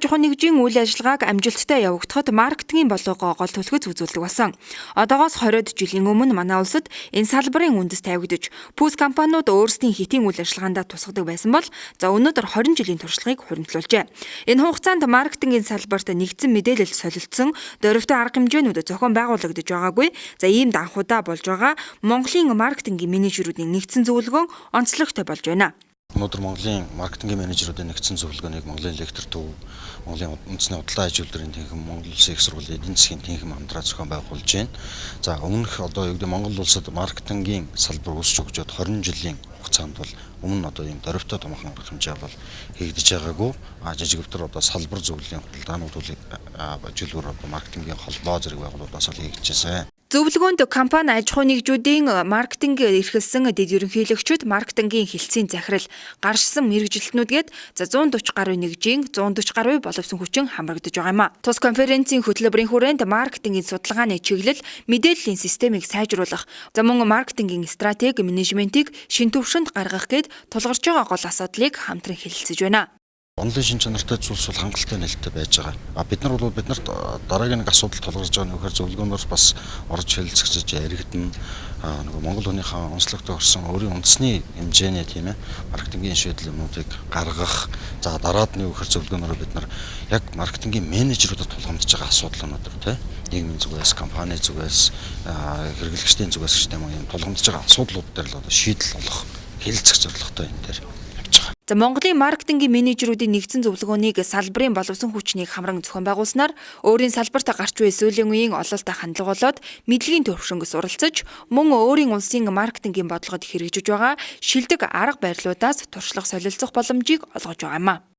Жохоо нэгжийн үйл ажиллагааг амжилттай явагдахад маркетингийн болоогоо гол төлөвлөж үзүүлдэг болсон. Одоогоос 20 жилийн өмнө манай улсад энэ салбарын үндэс тавигдж, пүүс компаниуд өөрсдийн хэтийн үйл ажиллагаанд тусгадаг байсан бол өнөөдөр 20 жилийн туршлагыг хуримтлуулжээ. Энэ хугацаанд маркетингийн салбарт нэгдсэн мэдээлэл солилцсон дөрвөтэй арга хэмжээнүүд зохион байгуулагдаж байгаагүй. Ийм данхуудаа болж байгаа Монголын маркетингийн менежерүүдийн нэгдсэн зөвлөгөө онцлогтой болж байна. Өнөөдөр Монголын маркетингийн менежерүүдийн нэгдсэн зөвлөгөөнийг Монголын лектор төв, Монголын үндэсний худалдаа аж үйлдвэрийн тэнхим, Монгол Улсын их сургуулийн эдийн засгийн тэнхим хамтран зохион байгуулж байна. За өмнөх одоо юу гэдэг Монгол улсад маркетингийн салбар өсч өгчөөд 20 жилийн хугацаанд бол өмнө одоо ийм дөрвөтэй томхон арга хэмжээ бол хийгдэж байгаагүй. Жижигвтер одоо салбар зөвлөлийн худалдаанууд ажилтнууд маркетингийн холбоо зэрэг байгууллагаас л хийгдэжсэн. Зөвлөгөөнд компани аж ахуй нэгжүүдийн маркетинг эрхэлсэн дэд ерөнхийлөгчид маркетингийн хэлтсийн захирал гаршсан мэргэжилтнүүдгээд 140 гаруй нэгжийн 140 гаруй боловсон хүчин хамрагдаж байгаа юм а. Тус конференцийн хөтөлбөрийн хүрээнд маркетингийн судалгааны чиглэл мэдээллийн системийг сайжруулах, мөн маркетингийн стратеги менежментийг шин түвшинд гаргах гээд тулгарч байгаа гол асуудлыг хамтран хэлэлцэж байна. Онлайн шин чанартай зүйлс бол хангалттай нээлттэй байж байгаа. Бид нар бол биднэрт дараагийн нэг асуудал тулгарч байгаа нь вөхөр зөвлөгөөнөөр бас орж хэлэлцэж яригдана. Нөгөө Монгол хүнийхээ онцлогтой орсон өөрийн үндэсний хэмжээний тийм ээ маркетингийн шийдэл юмнуудыг гаргах. За дараад нь вөхөр зөвлөгөөнөөр бид нар яг маркетингийн менежерүүдэд тулгамдж байгаа асуудал өнөөдөр тийм нийгмийн зүгээс, компани зүгээс, хэрэглэгчдийн зүгээс гэх юм тулгамдж байгаа асуудлууд дээр л одоо шийдэл олох хэлэлцэх зорилготой энэ дээр. Монголын маркетингийн менежерүүдийн нэгдсэн зөвлөгөөнийг салбарын боловсон хүчнийг хамран зохион байгуулснаар өөрийн салбарт гарч буй сүүлийн үеийн ололтой хандлага болоод мэдлэгийн төвшингс уралцаж, мөн өөрийн улсын маркетингийн бодлогод хэрэгжиж байгаа шилдэг арга барилуудаас туршлага солилцох боломжийг олгож байгаа юм а.